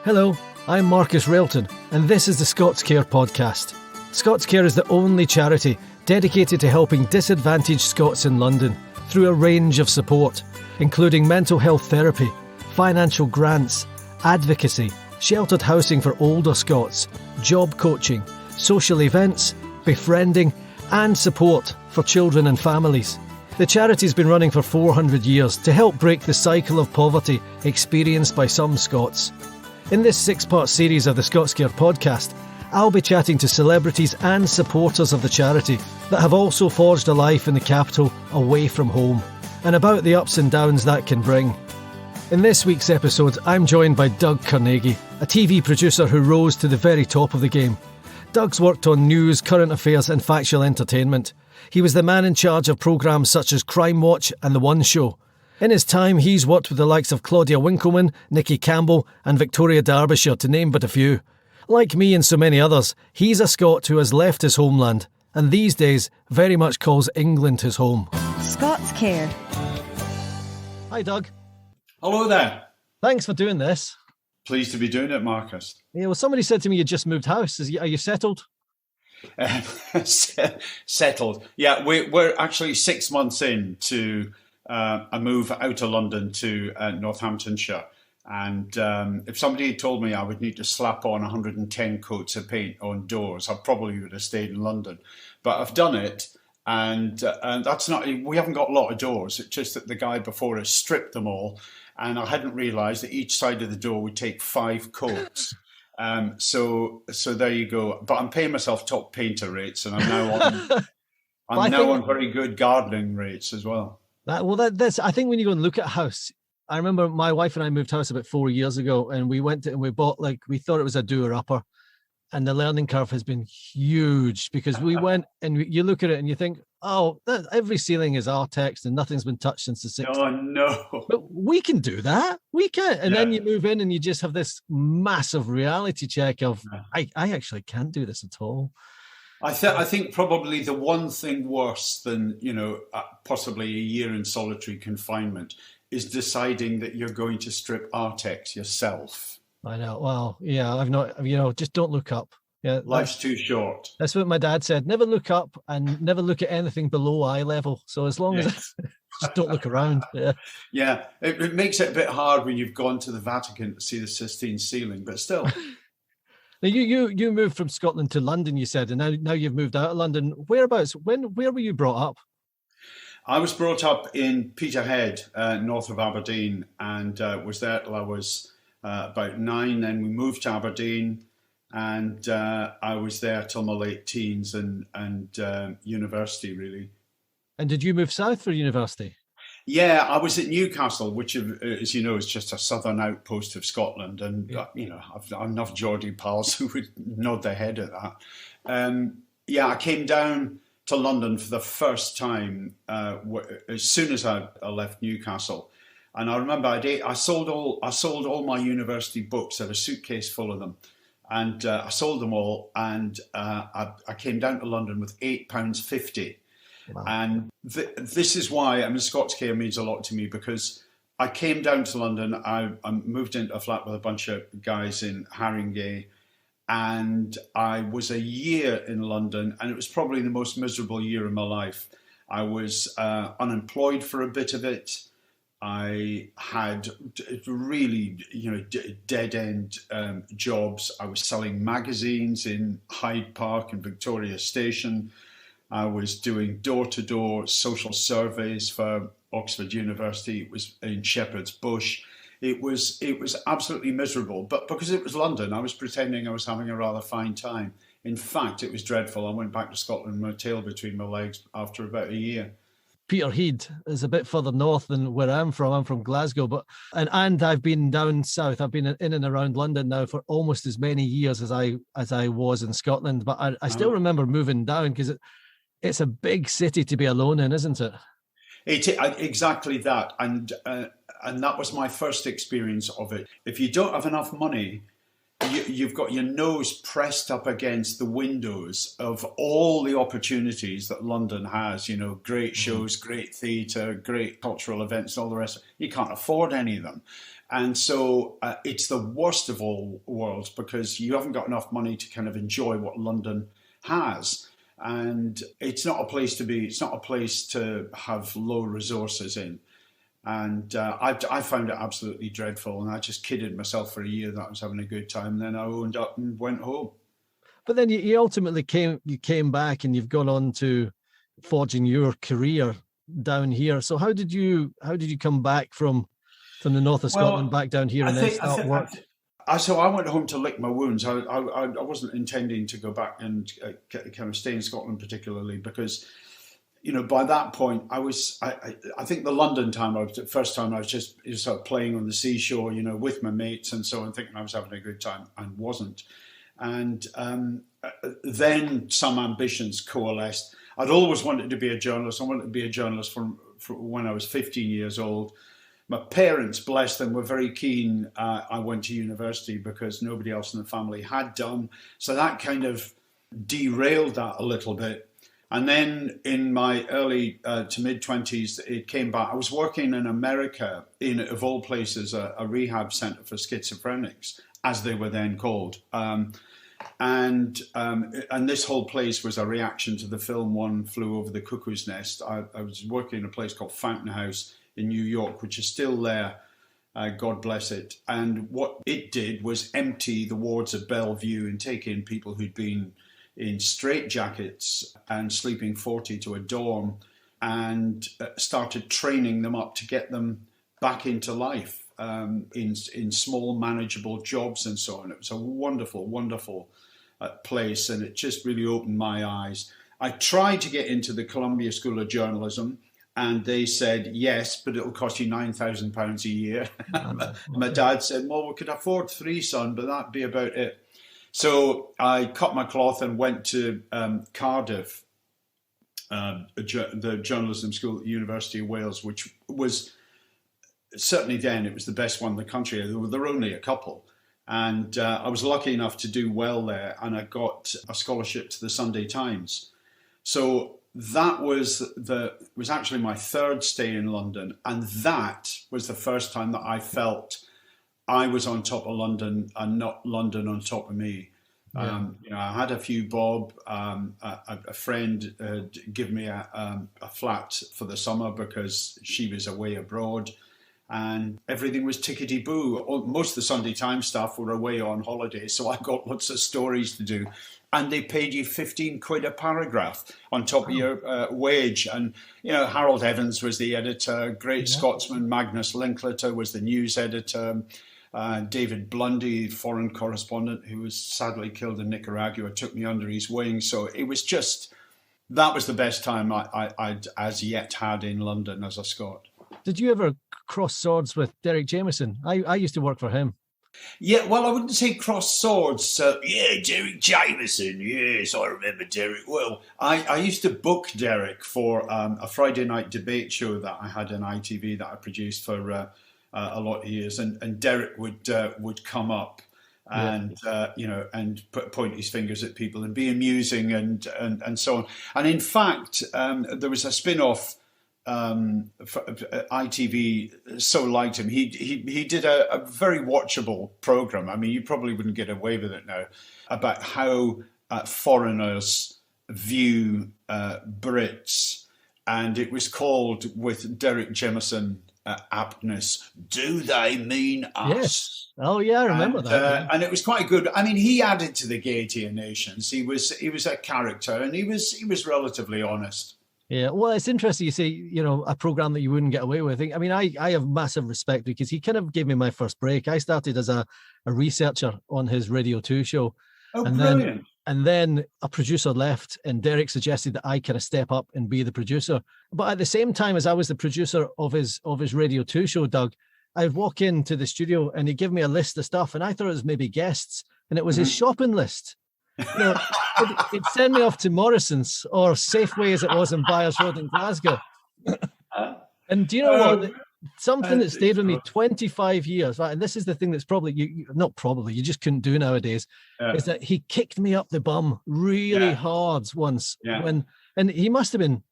Hello, I'm Marcus Railton, and this is the ScotsCare Podcast. ScotsCare is the only charity dedicated to helping disadvantaged Scots in London through a range of support, including mental health therapy, financial grants, advocacy, sheltered housing for older Scots, job coaching, social events, befriending, and support for children and families. The charity's been running for 400 years to help break the cycle of poverty experienced by some Scots. In this 6-part series of the ScotsCare Podcast, I'll be chatting to celebrities and supporters of the charity that have also forged a life in the capital away from home, and about the ups and downs that can bring. In this week's episode, I'm joined by Doug Carnegie, a TV producer who rose to the very top of the game. Doug's worked on news, current affairs and factual entertainment. He was the man in charge of programmes such as Crimewatch and The One Show. In his time, he's worked with the likes of Claudia Winkleman, Nicky Campbell and Victoria Derbyshire, to name but a few. Like me and so many others, he's a Scot who has left his homeland, and these days very much calls England his home. ScotsCare. Hi Doug. Hello there. Thanks for doing this. Pleased to be doing it, Marcus. Yeah, well, somebody said to me you just moved house. Are you settled? Settled. Yeah, we're actually 6 months into a move out of London to Northamptonshire. And if somebody had told me I would need to slap on 110 coats of paint on doors, I probably would have stayed in London. But I've done it, and that's not. We haven't got a lot of doors. It's just that the guy before us stripped them all, and I hadn't realised that each side of the door would take 5 coats. So there you go. But I'm paying myself top painter rates, and I'm now on very good gardening rates as well. That's. I think when you go and look at a house, I remember my wife and I moved house about 4 years ago, and we went and we bought, we thought it was a doer-upper, and the learning curve has been huge because we went and you look at it and you think, oh, every ceiling is Artex and nothing's been touched since the 60s. Oh no! But we can do that. We can, and then you move in and you just have this massive reality check of, I actually can't do this at all. I think probably the one thing worse than possibly a year in solitary confinement is deciding that you're going to strip Artex yourself. I know. Well, yeah, I've not, just don't look up. Yeah, life's too short. That's what my dad said. Never look up and never look at anything below eye level. So as long as just don't look around. Yeah. It makes it a bit hard when you've gone to the Vatican to see the Sistine ceiling, but still. Now you moved from Scotland to London, you said, and now you've moved out of London. Whereabouts? Where were you brought up? I was brought up in Peterhead, north of Aberdeen, and was there till I was about 9. Then we moved to Aberdeen, and I was there till my late teens and university, really. And did you move south for university? Yeah, I was at Newcastle, which, as you know, is just a southern outpost of Scotland. And, I've enough Geordie pals who would nod their head at that. I came down to London for the first time as soon as I left Newcastle. And I remember I sold all my university books. I had a suitcase full of them. And I sold them all. And I came down to London with £8.50. Wow. And this is why, ScotsCare means a lot to me, because I came down to London. I moved into a flat with a bunch of guys in Haringey, and I was a year in London, and it was probably the most miserable year of my life. I was unemployed for a bit of it. I had really, dead-end jobs. I was selling magazines in Hyde Park and Victoria Station. I was doing door-to-door social surveys for Oxford University. It was in Shepherd's Bush. It was absolutely miserable. But because it was London, I was pretending I was having a rather fine time. In fact, it was dreadful. I went back to Scotland with my tail between my legs after about a year. Peterhead is a bit further north than where I'm from. I'm from Glasgow, and I've been down south. I've been in and around London now for almost as many years as I was in Scotland. But I still remember moving down because it's a big city to be alone in, isn't it? Exactly that. And that was my first experience of it. If you don't have enough money, you've got your nose pressed up against the windows of all the opportunities that London has, great shows, great theatre, great cultural events, all the rest. You can't afford any of them. And so it's the worst of all worlds because you haven't got enough money to kind of enjoy what London has. And it's not a place to be. It's not a place to have low resources in. And I found it absolutely dreadful. And I just kidded myself for a year that I was having a good time. Then I owned up and went home. But then you ultimately came back and you've gone on to forging your career down here. So how did you come back from the north of Scotland back down here and then start work? So I went home to lick my wounds. I wasn't intending to go back and kind of stay in Scotland particularly because, by that point I think the London time, first time I was just sort of playing on the seashore, with my mates and so on, thinking I was having a good time and wasn't. And then some ambitions coalesced. I'd always wanted to be a journalist. I wanted to be a journalist from when I was 15 years old. My parents, bless them, were very keen I went to university because nobody else in the family had done. So that kind of derailed that a little bit. And then in my early to mid-20s, it came back. I was working in America in, of all places, a rehab centre for schizophrenics, as they were then called. And this whole place was a reaction to the film One Flew Over the Cuckoo's Nest. I was working in a place called Fountain House in New York, which is still there, God bless it. And what it did was empty the wards of Bellevue and take in people who'd been in straitjackets and sleeping 40 to a dorm and started training them up to get them back into life in small manageable jobs and so on. It was a wonderful, wonderful place, and it just really opened my eyes. I tried to get into the Columbia School of Journalism, and they said, yes, but it'll cost you £9,000 a year. My dad said, well, we could afford 3, son, but that'd be about it. So I cut my cloth and went to Cardiff, the journalism school at the University of Wales, which was certainly then, it was the best one in the country. There were only a couple. And I was lucky enough to do well there, and I got a scholarship to the Sunday Times. So that was actually my third stay in London, and that was the first time that I felt I was on top of London and not London on top of me. Yeah. I had a few bob. A friend give me a flat for the summer because she was away abroad, and everything was tickety-boo. Most of the Sunday Times staff were away on holiday, so I got lots of stories to do. And they paid you 15 quid a paragraph on top of your wage. And, Harold Evans was the editor, great Scotsman, Magnus Linklater was the news editor, David Blundy, foreign correspondent, who was sadly killed in Nicaragua, took me under his wing. So it was that was the best time I'd as yet had in London as a Scot. Did you ever cross swords with Derek Jameson? I used to work for him. Yeah, well, I wouldn't say cross swords. Derek Jameson. Yes, I remember Derek well. I used to book Derek for a Friday night debate show that I had on ITV that I produced for a lot of years, and Derek would come up and and point his fingers at people and be amusing and so on. And in fact, there was a spin-off. ITV so liked him. He did a very watchable program. I mean, you probably wouldn't get away with it now, about how foreigners view Brits, and it was called, with Derek Jameson aptness, "Do they mean us?" Yes. Oh yeah, I remember that. And it was quite good. I mean, he added to the gaiety of nations. He was a character, and he was relatively honest. Yeah, well, it's interesting you say, a program that you wouldn't get away with. I mean, I have massive respect because he kind of gave me my first break. I started as a researcher on his Radio 2 show. Oh, and brilliant. Then a producer left, and Derek suggested that I kind of step up and be the producer. But at the same time as I was the producer of his Radio 2 show, Doug, I'd walk into the studio and he'd give me a list of stuff, and I thought it was maybe guests, and it was his shopping list. It'd send me off to Morrison's or Safeway, as it was in Byers Road in Glasgow. And do you know what? Something that stayed with me 25 years, right? And this is the thing that's probably you just couldn't do nowadays, is that he kicked me up the bum really hard once and he must have been,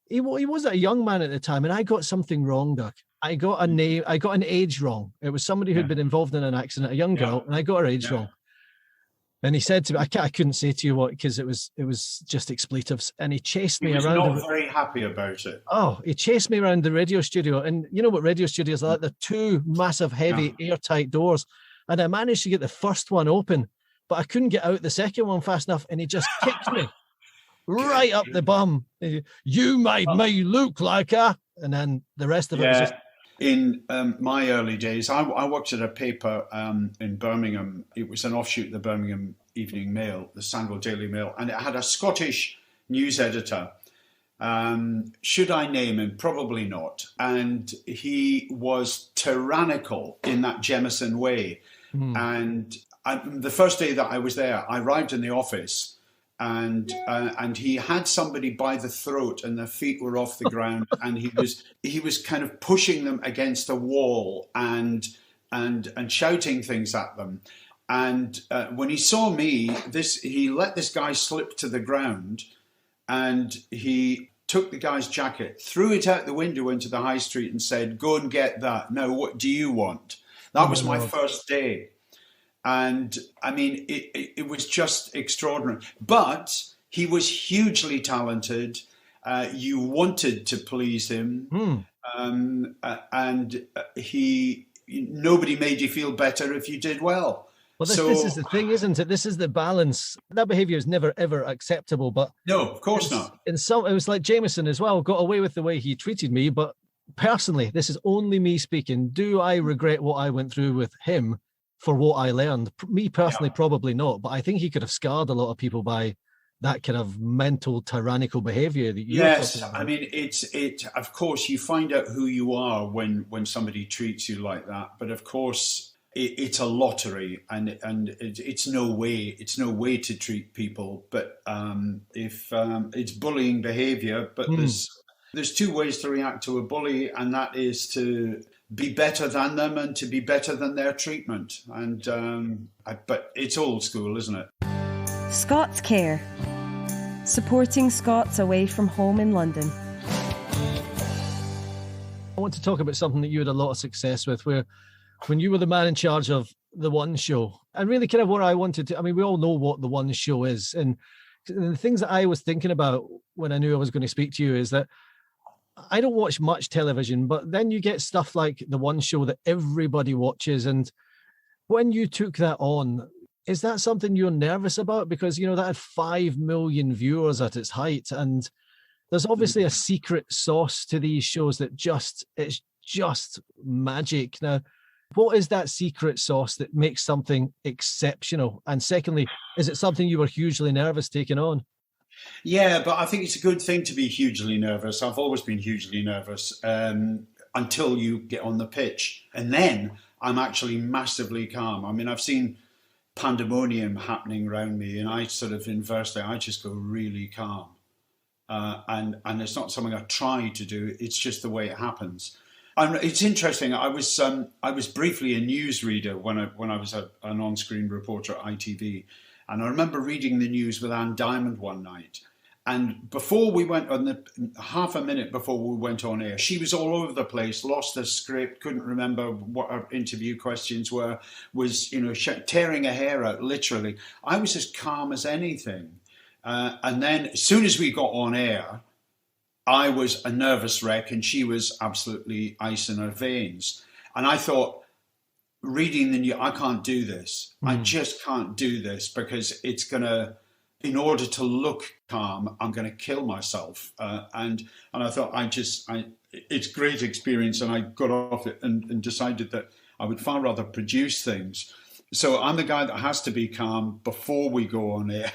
he wasn't a young man at the time, and I got something wrong, Doug. I got a name. I got an age wrong. It was somebody who'd been involved in an accident, a young girl, and I got her age wrong. And he said to me, I couldn't say to you what, because it was just expletives. And he chased me around. He was not very happy about it. Oh, he chased me around the radio studio. And you know what radio studios are like? They're two massive, heavy, airtight doors. And I managed to get the first one open, but I couldn't get out the second one fast enough. And he just kicked me right up the bum. You made me look like a... And then the rest of it was just... In my early days, I worked at a paper in Birmingham. It was an offshoot of the Birmingham Evening Mail, the Sandwell Daily Mail, and it had a Scottish news editor. Should I name him? Probably not. And he was tyrannical in that Jemison way. And the first day that I was there, I arrived in the office, and he had somebody by the throat and their feet were off the ground, and he was kind of pushing them against a wall and shouting things at them. And when he saw me, he let this guy slip to the ground, and he took the guy's jacket, threw it out the window into the high street, and said, "Go and get that. Now, what do you want?" That was my first day. And I mean, it was just extraordinary. But he was hugely talented. You wanted to please him. And nobody made you feel better if you did well. Well, this is the thing, isn't it? This is the balance. That behaviour is never, ever acceptable. But no, of course not. It was like Jameson as well, got away with the way he treated me. But personally, this is only me speaking. Do I regret what I went through with him for what I learned? Me personally, probably not. But I think he could have scarred a lot of people by that kind of mental tyrannical behaviour that you're talking about. I mean, of course, you find out who you are when somebody treats you like that. But of course, it's a lottery, and it's no way to treat people. But if it's bullying behaviour, but there's two ways to react to a bully, and that is to be better than them and to be better than their treatment. And but it's old school, isn't it? ScotsCare, supporting Scots away from home in London. I want to talk about something that you had a lot of success with, where when you were the man in charge of the One Show, and really kind of what I wanted to, I mean, we all know what the One Show is. And the things that I was thinking about when I knew I was going to speak to you is that I don't watch much television, but then you get stuff like the One Show that everybody watches. And when you took that on, is that something you're nervous about? Because, you know, that had 5 million viewers at its height. And there's obviously a secret sauce to these shows that it's just magic. Now, what is that secret sauce that makes something exceptional? And secondly, is it something you were hugely nervous taking on? Yeah, but I think it's a good thing to be hugely nervous. I've always been hugely nervous until you get on the pitch. And then I'm actually massively calm. I mean, I've seen pandemonium happening around me, and I sort of inversely, I just go really calm. And it's not something I try to do. It's just the way it happens. It's interesting. I was briefly a newsreader when I was an on-screen reporter at ITV. And I remember reading the news with Anne Diamond one night. And before we went on half a minute before we went on air, she was all over the place, lost her script, couldn't remember what her interview questions were, was, tearing her hair out, literally. I was as calm as anything. And then as soon as we got on air, I was a nervous wreck and she was absolutely ice in her veins. And I thought, reading the news, I can't do this. I just can't do this because it's going to, in order to look calm, I'm going to kill myself. And I thought, it's great experience. And I got off it and decided that I would far rather produce things. So I'm the guy that has to be calm before we go on air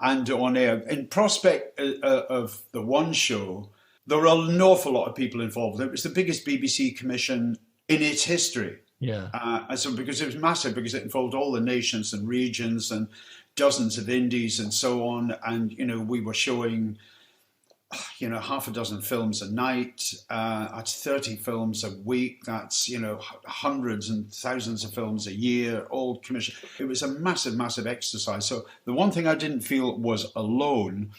and on air. In prospect of the One Show, there were an awful lot of people involved. It was the biggest BBC commission in its history. Yeah. So because it was massive, because it involved all the nations and regions and dozens of indies and so on. And, we were showing, half a dozen films a night. That's 30 films a week. That's, hundreds and thousands of films a year, all commissioned. It was a massive, massive exercise. So the one thing I didn't feel was alone.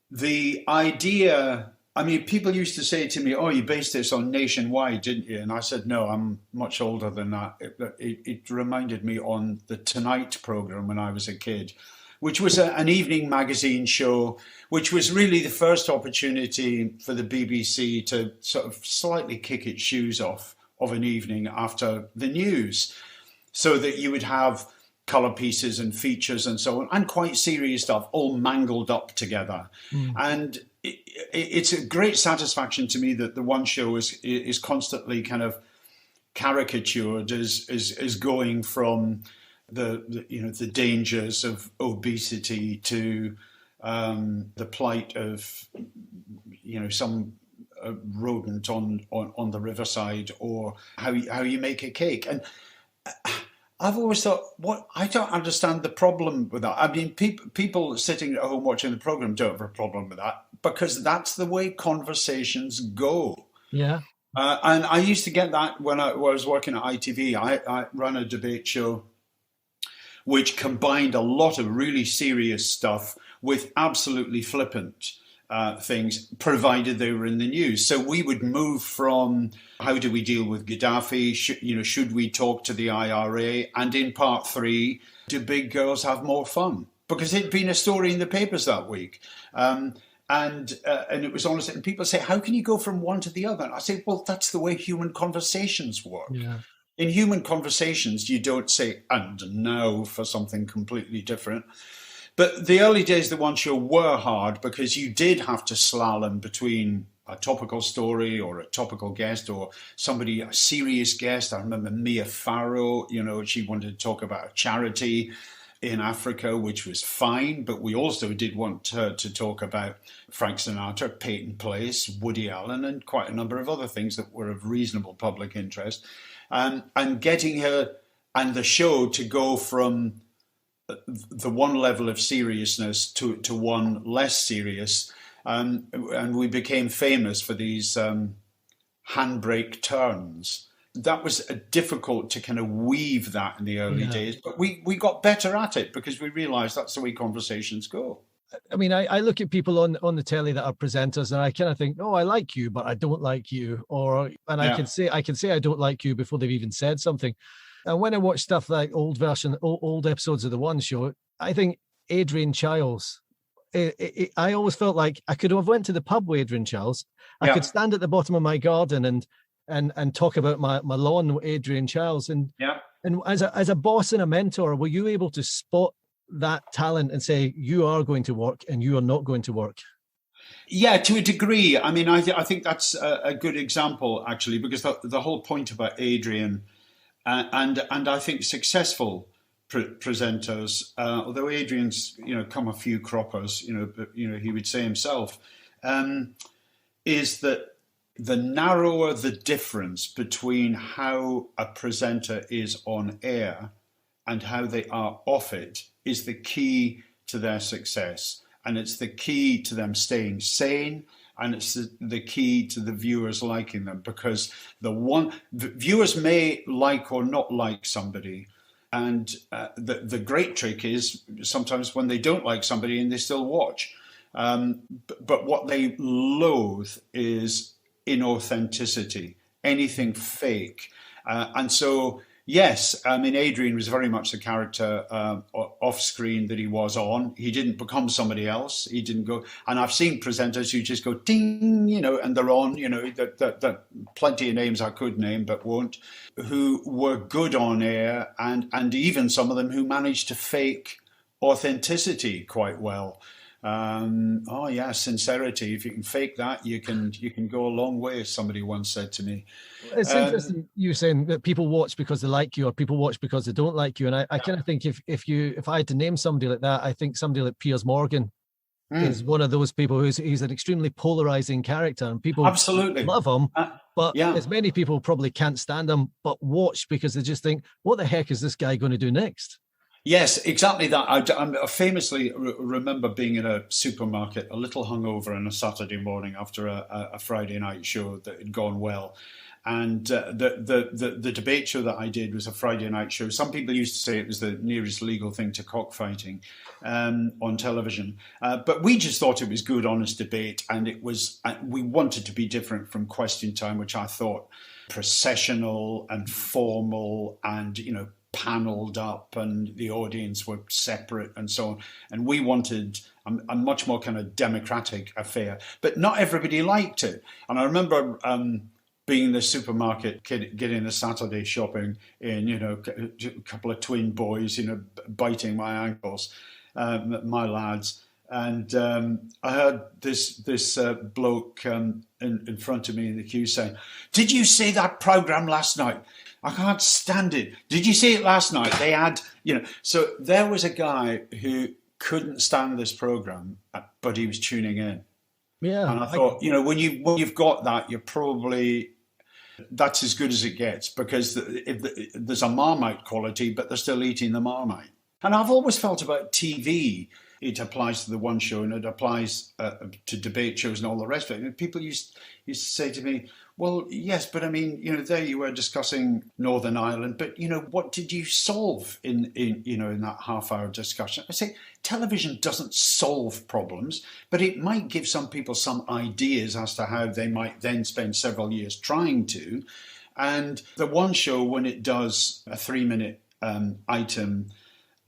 The idea I mean, people used to say to me, "Oh, you based this on Nationwide, didn't you?" And I said, "No, I'm much older than that." It reminded me on the Tonight program when I was a kid, which was an evening magazine show, which was really the first opportunity for the BBC to sort of slightly kick its shoes off of an evening after the news, so that you would have colour pieces and features and so on, and quite serious stuff, all mangled up together. And it's a great satisfaction to me that the One Show is constantly kind of caricatured as going from the dangers of obesity to the plight of some rodent on the riverside, or how you make a cake. And I've always thought, I don't understand the problem with that. I mean, people sitting at home watching the program don't have a problem with that, because that's the way conversations go. Yeah. And I used to get that when I was working at ITV. I ran a debate show which combined a lot of really serious stuff with absolutely flippant things, provided they were in the news. So we would move from how do we deal with Gaddafi? Should we talk to the IRA? And in part 3, do big girls have more fun? Because it'd been a story in the papers that week. And it was honest. And people say, how can you go from one to the other? And I say, well, that's the way human conversations work. Yeah. In human conversations, you don't say, and now for something completely different. But the early days of the One Show were hard, because you did have to slalom between a topical story or a topical guest or a serious guest. I remember Mia Farrow, she wanted to talk about a charity in Africa, which was fine. But we also did want her to talk about Frank Sinatra, Peyton Place, Woody Allen, and quite a number of other things that were of reasonable public interest. And getting her and the show to go from the one level of seriousness to one less serious, and we became famous for these handbrake turns. That was difficult to kind of weave that in the early days, but we got better at it because we realised that's the way conversations go. I mean, I look at people on the telly that are presenters, and I kind of think, oh, I like you, but I don't like you, I can say I don't like you before they've even said something. And when I watch stuff like old episodes of the One Show, I think Adrian Chiles. I always felt like I could have went to the pub with Adrian Chiles. I could stand at the bottom of my garden and talk about my lawn with Adrian Chiles. And as a boss and a mentor, were you able to spot that talent and say, you are going to work and you are not going to work? Yeah, to a degree. I mean, I think that's a good example, actually, because the whole point about Adrian and I think successful presenters, although Adrian's come a few croppers, but he would say himself, is that the narrower the difference between how a presenter is on air and how they are off it is the key to their success. And it's the key to them staying sane, and it's the key to the viewers liking them, because the viewers may like or not like somebody. And the great trick is sometimes when they don't like somebody and they still watch. But what they loathe is inauthenticity, anything fake. And so, yes, I mean, Adrian was very much the character off screen that he was on. He didn't become somebody else. He didn't go. And I've seen presenters who just go ding, and they're on, that plenty of names I could name but won't, who were good on air, and even some of them who managed to fake authenticity quite well. Sincerity. If you can fake that, you can go a long way, somebody once said to me. It's interesting you saying that people watch because they like you, or people watch because they don't like you. And I kind of think if I had to name somebody like that, I think somebody like Piers Morgan is one of those people he's an extremely polarizing character, and people absolutely love him, but as many people probably can't stand him, but watch because they just think, what the heck is this guy going to do next? Yes, exactly that. I famously remember being in a supermarket, a little hungover on a Saturday morning after a Friday night show that had gone well. And the debate show that I did was a Friday night show. Some people used to say it was the nearest legal thing to cockfighting on television. But we just thought it was good, honest debate. And we wanted to be different from Question Time, which I thought processional and formal and, panelled up, and the audience were separate and so on. And we wanted a much more kind of democratic affair. But not everybody liked it. And I remember being in the supermarket, getting the Saturday shopping in, a couple of twin boys, biting my ankles, my lads. And I heard this bloke in front of me in the queue saying, "Did you see that programme last night? I can't stand it. Did you see it last night? They had, So there was a guy who couldn't stand this programme, but he was tuning in. Yeah. And I thought, when you've got that, you're probably... That's as good as it gets, because there's a Marmite quality, but they're still eating the Marmite. And I've always felt about TV, it applies to the One Show and it applies to debate shows and all the rest of it. And people used to say to me, well, yes, but I mean, there you were discussing Northern Ireland, but, what did you solve in that half-hour discussion? I say, television doesn't solve problems, but it might give some people some ideas as to how they might then spend several years trying to. And the One Show, when it does a 3-minute item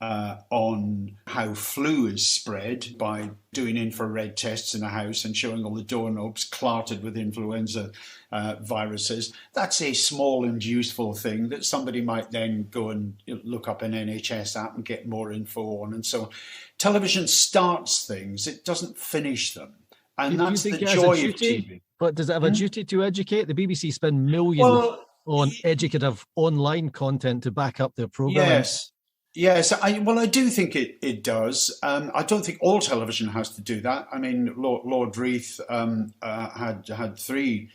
on how flu is spread by doing infrared tests in a house and showing all the doorknobs clarted with influenza viruses. That's a small and useful thing that somebody might then go and look up an NHS app and get more info on and so on. Television starts things, it doesn't finish them. And that's the joy of TV. But does it have a duty to educate? The BBC spend millions on educative online content to back up their programming. Yes, I do think it does. I don't think all television has to do that. I mean, Lord Reith had 3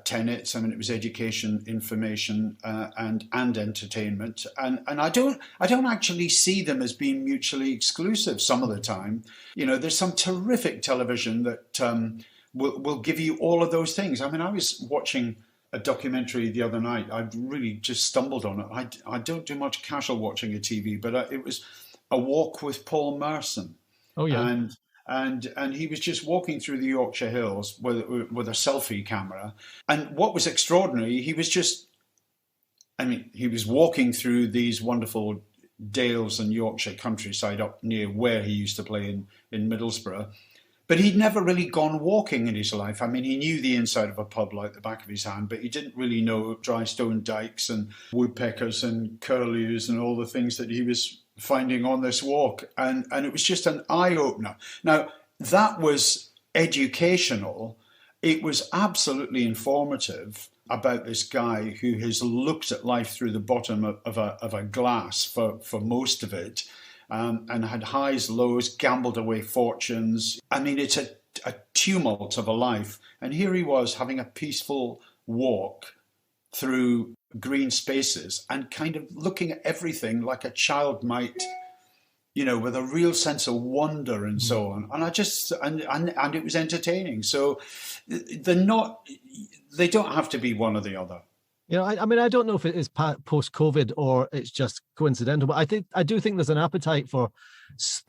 tenets. I mean, it was education, information, and entertainment. And I don't actually see them as being mutually exclusive some of the time. There's some terrific television that will give you all of those things. I mean, I was watching a documentary the other night. I really just stumbled on it. I don't do much casual watching of TV, but it was A Walk with Paul Merson. Oh yeah, and he was just walking through the Yorkshire Hills with a selfie camera. And what was extraordinary, he was walking through these wonderful dales and Yorkshire countryside up near where he used to play in Middlesbrough. But he'd never really gone walking in his life. I mean, he knew the inside of a pub like the back of his hand, but he didn't really know dry stone dikes and woodpeckers and curlews and all the things that he was finding on this walk. And it was just an eye-opener. Now, that was educational. It was absolutely informative about this guy who has looked at life through the bottom of a glass for most of it. And had highs, lows, gambled away fortunes. I mean, it's a tumult of a life. And here he was having a peaceful walk through green spaces and kind of looking at everything like a child might, with a real sense of wonder and so on. And I just, and it was entertaining. So they don't have to be one or the other. I mean, I don't know if it is post-COVID or it's just coincidental, but I do think there's an appetite for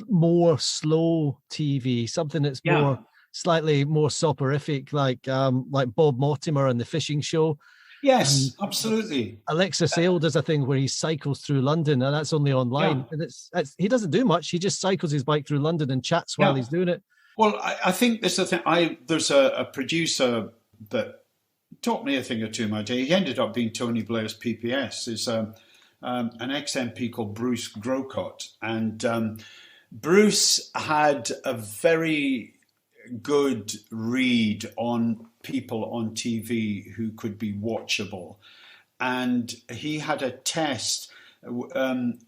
more slow TV, something that's more slightly more soporific, like Bob Mortimer and the Fishing Show. Yes, absolutely. Alexis Sale does a thing where he cycles through London, and that's only online. Yeah. And he doesn't do much. He just cycles his bike through London and chats while he's doing it. Well, I think there's a thing. There's a producer that taught me a thing or two, my day. He ended up being Tony Blair's PPS. Is an ex-MP called Bruce Grocott. And Bruce had a very good read on people on TV who could be watchable. And he had a test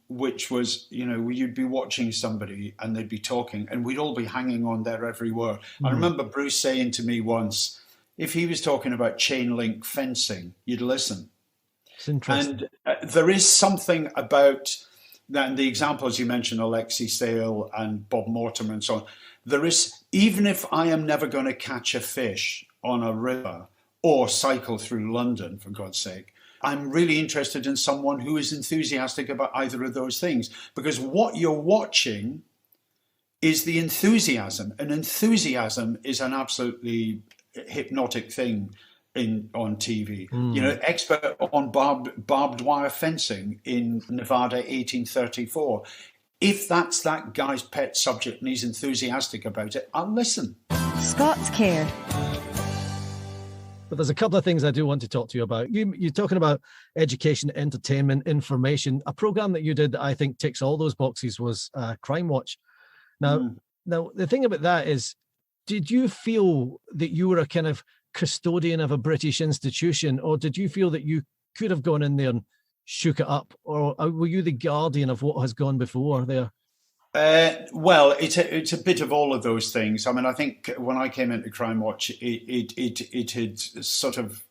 which was, you'd be watching somebody and they'd be talking and we'd all be hanging on their every word. I remember Bruce saying to me once, if he was talking about chain link fencing, you'd listen. It's interesting. And there is something about that, and the examples you mentioned, Alexi Sale and Bob Mortimer and so on, there is, even if I am never going to catch a fish on a river or cycle through London, for God's sake. I'm really interested in someone who is enthusiastic about either of those things, because what you're watching is the enthusiasm, and enthusiasm is an absolutely hypnotic thing on TV. You know, expert on barbed wire fencing in Nevada, 1834. If that's that guy's pet subject and he's enthusiastic about it, I'll listen. ScotsCare. But there's a couple of things I do want to talk to you about. You're talking about education, entertainment, information. A program that you did that I think ticks all those boxes was Crimewatch. Now, the thing about that is, did you feel that you were a kind of custodian of a British institution, or did you feel that you could have gone in there and shook it up, or were you the guardian of what has gone before there? Well, it's a bit of all of those things. I mean, I think when I came into Crimewatch, it had sort of,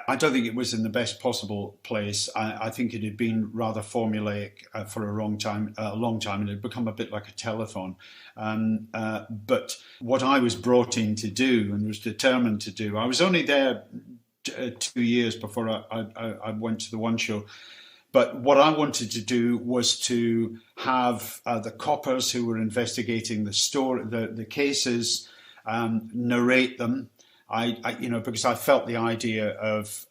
I don't think it was in the best possible place. I think it had been rather formulaic for a long time, and it had become a bit like a telethon. But what I was brought in to do and was determined to do, I was only there 2 years before I went to the One Show. But what I wanted to do was to have the coppers who were investigating the cases, narrate them. Because I felt the idea of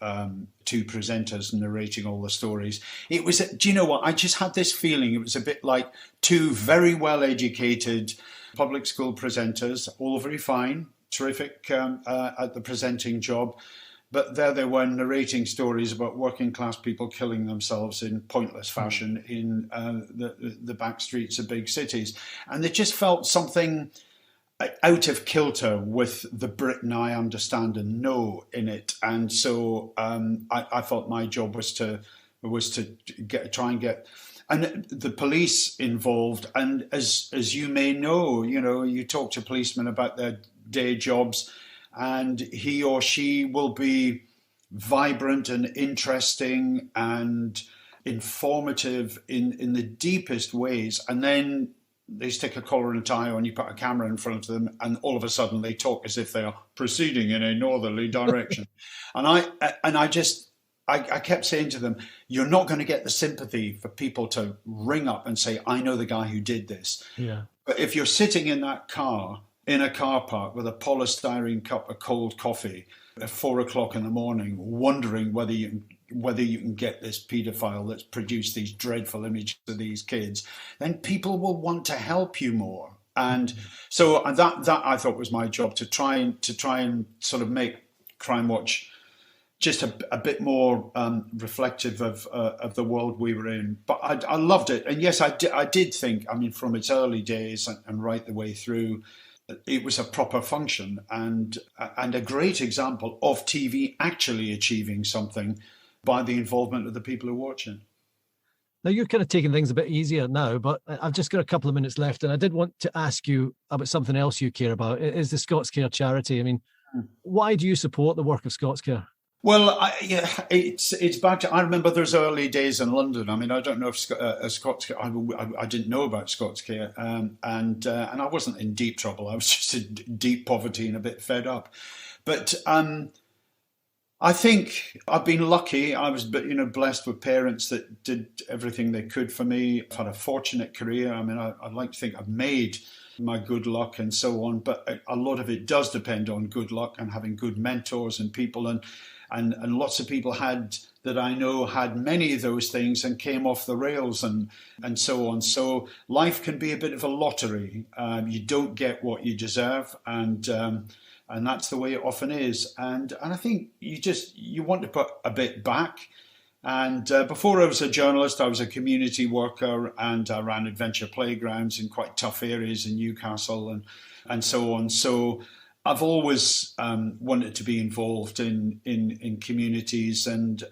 two presenters narrating all the stories. It was, do you know what? I just had this feeling it was a bit like two very well-educated public school presenters, all very fine, terrific at the presenting job. But there they were narrating stories about working class people killing themselves in pointless fashion in the back streets of big cities. And it just felt something out of kilter with the Britain I understand and know in it. And so I felt my job was to try and get and the police involved. And as you may know, you talk to policemen about their day jobs, and he or she will be vibrant and interesting and informative in the deepest ways. And then they stick a collar and tie on, you put a camera in front of them, and all of a sudden they talk as if they are proceeding in a northerly direction. And I kept saying to them, you're not going to get the sympathy for people to ring up and say, I know the guy who did this. Yeah. But if you're sitting in that car, in a car park with a polystyrene cup of cold coffee at 4 o'clock in the morning, wondering whether you can get this paedophile that's produced these dreadful images of these kids, then people will want to help you more. And so that I thought was my job, to try and sort of make Crimewatch just a bit more reflective of the world we were in. But I loved it. And yes, I did think, I mean, from its early days and right the way through, it was a proper function and a great example of TV actually achieving something by the involvement of the people who watch it. Now, you're kind of taking things a bit easier now, but I've just got a couple of minutes left, and I did want to ask you about something else you care about. It is the ScotsCare charity. I mean, why do you support the work of ScotsCare? Well, it's back to, I remember those early days in London. I mean, I don't know if ScotsCare, I didn't know about ScotsCare, and I wasn't in deep trouble. I was just in deep poverty and a bit fed up. But I think I've been lucky. I was, blessed with parents that did everything they could for me. I've had a fortunate career. I mean, I'd like to think I've made my good luck and so on, but a lot of it does depend on good luck and having good mentors and people, and lots of people that I know had many of those things and came off the rails and so on. So life can be a bit of a lottery. You don't get what you deserve, and that's the way it often is. And I think you want to put a bit back. And before I was a journalist, I was a community worker, and I ran adventure playgrounds in quite tough areas in Newcastle and so on. So I've always wanted to be involved in communities and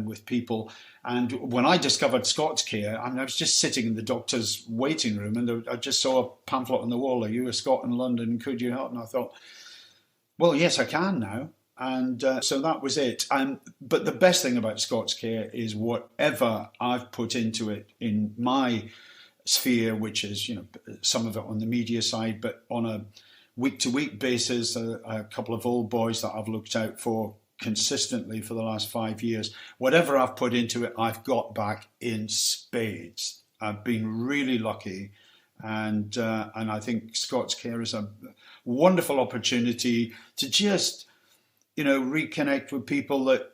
with people. And when I discovered ScotsCare, I mean, I was just sitting in the doctor's waiting room, and I just saw a pamphlet on the wall, "Are you a Scot in London? Could you help?" And I thought, well, yes, I can now. And so that was it. But the best thing about ScotsCare is whatever I've put into it in my sphere, which is, some of it on the media side, but on a week-to-week basis, a couple of old boys that I've looked out for consistently for the last 5 years. Whatever I've put into it, I've got back in spades. I've been really lucky, and I think ScotsCare is a wonderful opportunity to just, reconnect with people that,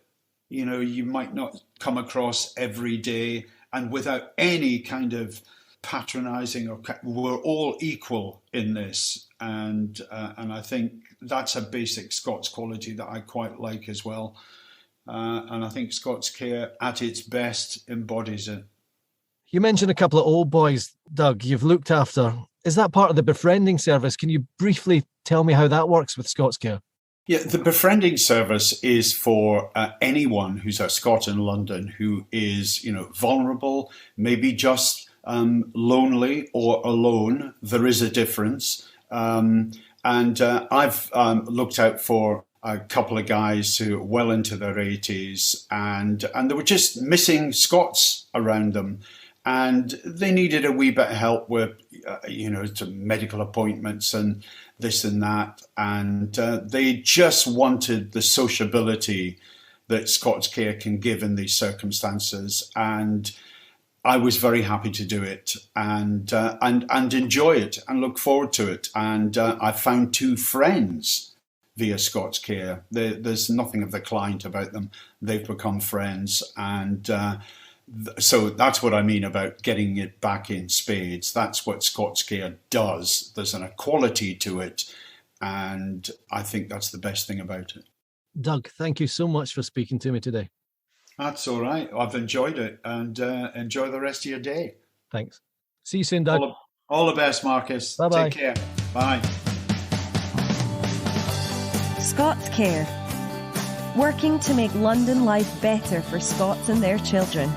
you might not come across every day, and without any kind of patronizing, or we're all equal in this, and I think that's a basic Scots quality that I quite like as well, and I think ScotsCare at its best embodies it. You mentioned a couple of old boys, Doug, you've looked after. Is that part of the befriending service? Can you briefly tell me how that works with ScotsCare? Yeah, the befriending service is for anyone who's a Scot in London who is, vulnerable, maybe just lonely or alone. There is a difference. And I've looked out for a couple of guys who are well into their 80s, and they were just missing Scots around them. And they needed a wee bit of help with, to medical appointments and this and that. And they just wanted the sociability that ScotsCare can give in these circumstances. And I was very happy to do it and enjoy it and look forward to it. And I found 2 friends via ScotsCare. There's nothing of the client about them. They've become friends, and so that's what I mean about getting it back in spades. That's what ScotsCare does. There's an equality to it, and I think that's the best thing about it. Doug, thank you so much for speaking to me today. That's all right. I've enjoyed it, and enjoy the rest of your day. Thanks. See you soon, Doug. All the best, Marcus. Bye-bye. Take care. Bye. ScotsCare, working to make London life better for Scots and their children.